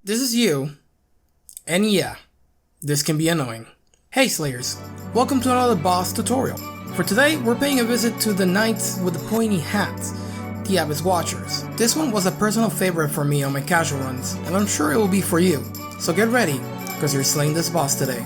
This is you, and yeah, this can be annoying. Hey Slayers, welcome to another boss tutorial. For today, we're paying a visit to the knights with the pointy hats, the Abyss Watchers. This one was a personal favorite for me on my casual runs, and I'm sure it will be for you. So get ready, because you're slaying this boss today.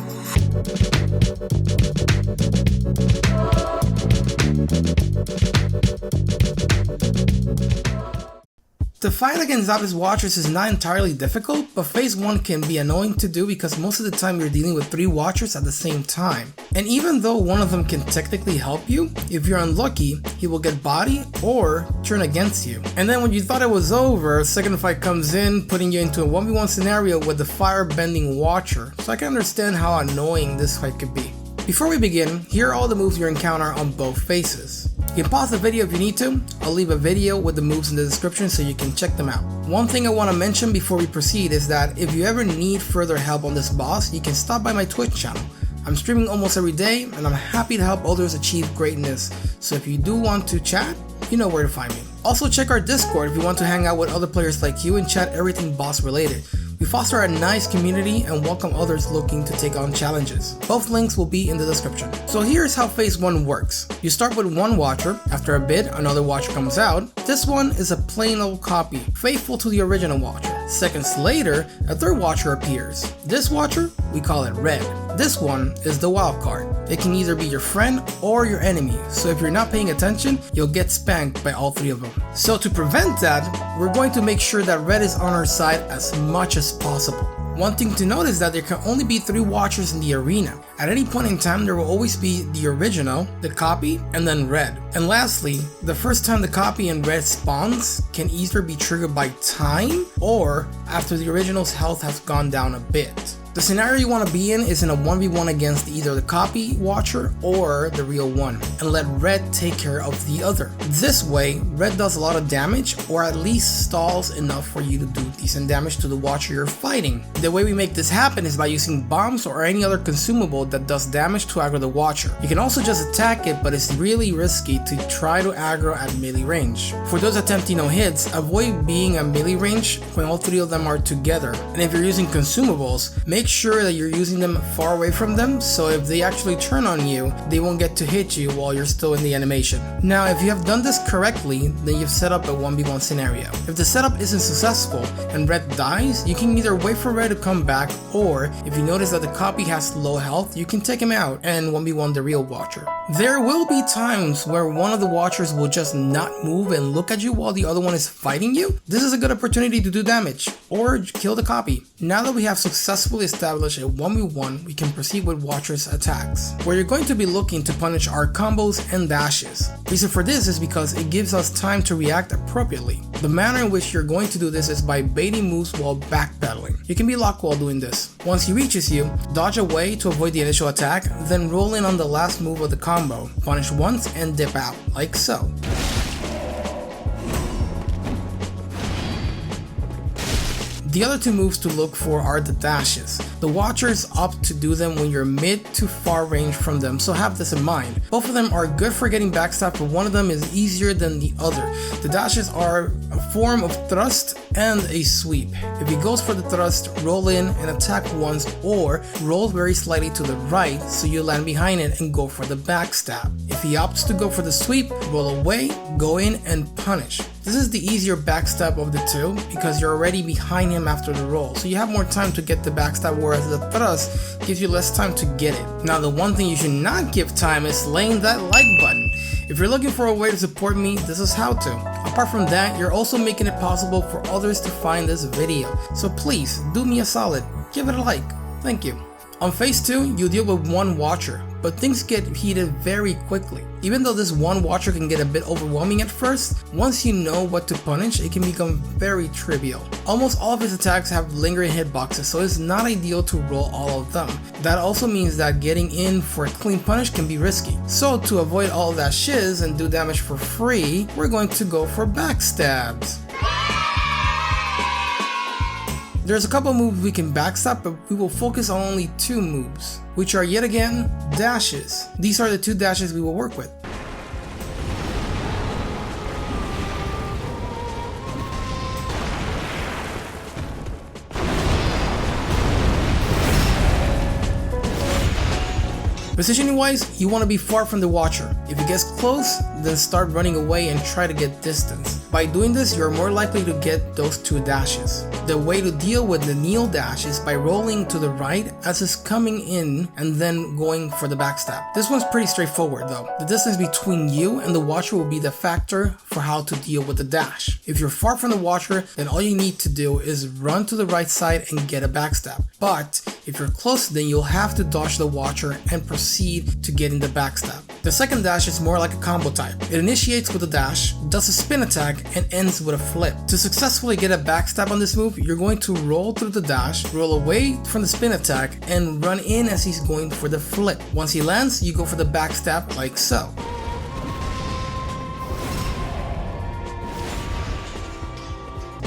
The fight against Abyss Watchers is not entirely difficult, but phase 1 can be annoying to do because most of the time you're dealing with 3 Watchers at the same time. And even though one of them can technically help you, if you're unlucky, he will get body or turn against you. And then when you thought it was over, second fight comes in, putting you into a 1v1 scenario with the fire-bending Watcher, so I can understand how annoying this fight could be. Before we begin, here are all the moves you encounter on both phases. You can pause the video if you need to. I'll leave a video with the moves in the description so you can check them out. One thing I want to mention before we proceed is that if you ever need further help on this boss, you can stop by my Twitch channel. I'm streaming almost every day and I'm happy to help others achieve greatness, so if you do want to chat, you know where to find me. Also check our Discord if you want to hang out with other players like you and chat everything boss related. We foster a nice community and welcome others looking to take on challenges. Both links will be in the description. So here's how phase 1 works. You start with one Watcher, after a bit another Watcher comes out. This one is a plain old copy, faithful to the original Watcher. Seconds later, a third Watcher appears. This Watcher, we call it Red. This one is the wild card. It can either be your friend or your enemy, so if you're not paying attention, you'll get spanked by all 3 of them. So to prevent that, we're going to make sure that Red is on our side as much as possible. One thing to note is that there can only be 3 Watchers in the arena. At any point in time, there will always be the original, the copy, and then Red. And lastly, the first time the copy and Red spawns can either be triggered by time or after the original's health has gone down a bit. The scenario you want to be in is in a 1v1 against either the copy Watcher or the real one, and let Red take care of the other. This way, Red does a lot of damage, or at least stalls enough for you to do decent damage to the Watcher you're fighting. The way we make this happen is by using bombs or any other consumable that does damage to aggro the Watcher. You can also just attack it, but it's really risky to try to aggro at melee range. For those attempting no hits, avoid being at melee range when all 3 of them are together. And if you're using consumables, make sure that you're using them far away from them, so if they actually turn on you, they won't get to hit you while you're still in the animation. Now, if you have done this correctly, then you've set up a 1v1 scenario. If the setup isn't successful and Red dies, you can either wait for Red to come back, or if you notice that the copy has low health, you can take him out and 1v1 the real Watcher. There will be times where one of the Watchers will just not move and look at you while the other one is fighting you. This is a good opportunity to do damage, or kill the copy. Now that we have successfully established a 1v1, we can proceed with Watcher's attacks, where you're going to be looking to punish our combos and dashes. Reason for this is because it gives us time to react appropriately. The manner in which you're going to do this is by baiting moves while backpedaling. You can be locked while doing this. Once he reaches you, dodge away to avoid the initial attack, then roll in on the last move of the combo, punish once and dip out, like so. The other 2 moves to look for are the dashes. The Watchers opt to do them when you're mid to far range from them, so have this in mind. Both of them are good for getting backstab, but one of them is easier than the other. The dashes are a form of thrust and a sweep. If he goes for the thrust, roll in and attack once, or roll very slightly to the right so you land behind it and go for the backstab. If he opts to go for the sweep, roll away, go in and punish. This is the easier backstab of the 2 because you're already behind him after the roll, so you have more time to get the backstab, whereas the thrust gives you less time to get it. Now the one thing you should not give time is slaying that like button. If you're looking for a way to support me, this is how to. Apart from that, you're also making it possible for others to find this video, so please do me a solid, give it a like, thank you. On phase 2, you deal with one Watcher, but things get heated very quickly. Even though this one Watcher can get a bit overwhelming at first, once you know what to punish, it can become very trivial. Almost all of his attacks have lingering hitboxes, so it's not ideal to roll all of them. That also means that getting in for a clean punish can be risky. So to avoid all of that shiz and do damage for free, we're going to go for backstabs. There's a couple moves we can backstab, but we will focus on only 2 moves, which are yet again dashes. These are the 2 dashes we will work with. Positioning wise, you want to be far from the watcher. If he gets close, then start running away and try to get distance. By doing this, you're more likely to get those 2 dashes. The way to deal with the kneel dash is by rolling to the right as it's coming in and then going for the backstab. This one's pretty straightforward though. The distance between you and the watcher will be the factor for how to deal with the dash. If you're far from the watcher, then all you need to do is run to the right side and get a backstab. But if you're close, then you'll have to dodge the watcher and proceed to getting the backstab. The second dash is more like a combo type. It initiates with a dash, does a spin attack, and ends with a flip. To successfully get a backstab on this move, you're going to roll through the dash, roll away from the spin attack, and run in as he's going for the flip. Once he lands, you go for the backstab like so.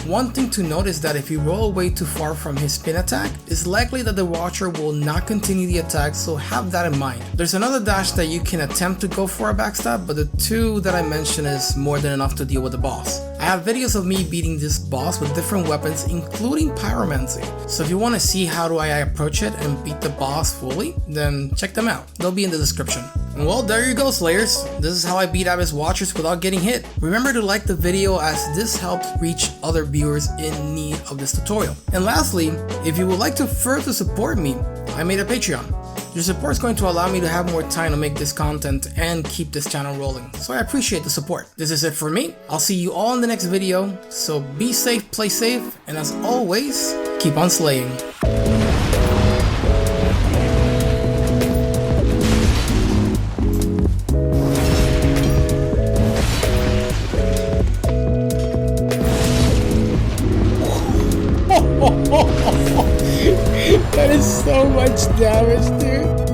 One thing to note is that if you roll away too far from his spin attack, it's likely that the watcher will not continue the attack, so have that in mind. There's another dash that you can attempt to go for a backstab, but the 2 that I mentioned is more than enough to deal with the boss. I have videos of me beating this boss with different weapons, including pyromancy. So if you want to see how do I approach it and beat the boss fully, then check them out. They'll be in the description. And well, there you go, Slayers. This is how I beat Abyss Watchers without getting hit. Remember to like the video as this helps reach other viewers in need of this tutorial. And lastly, if you would like to further support me, I made a Patreon. Your support is going to allow me to have more time to make this content and keep this channel rolling, so I appreciate the support. This is it for me. I'll see you all in the next video, so be safe, play safe, and as always, keep on slaying. That is so much damage, dude.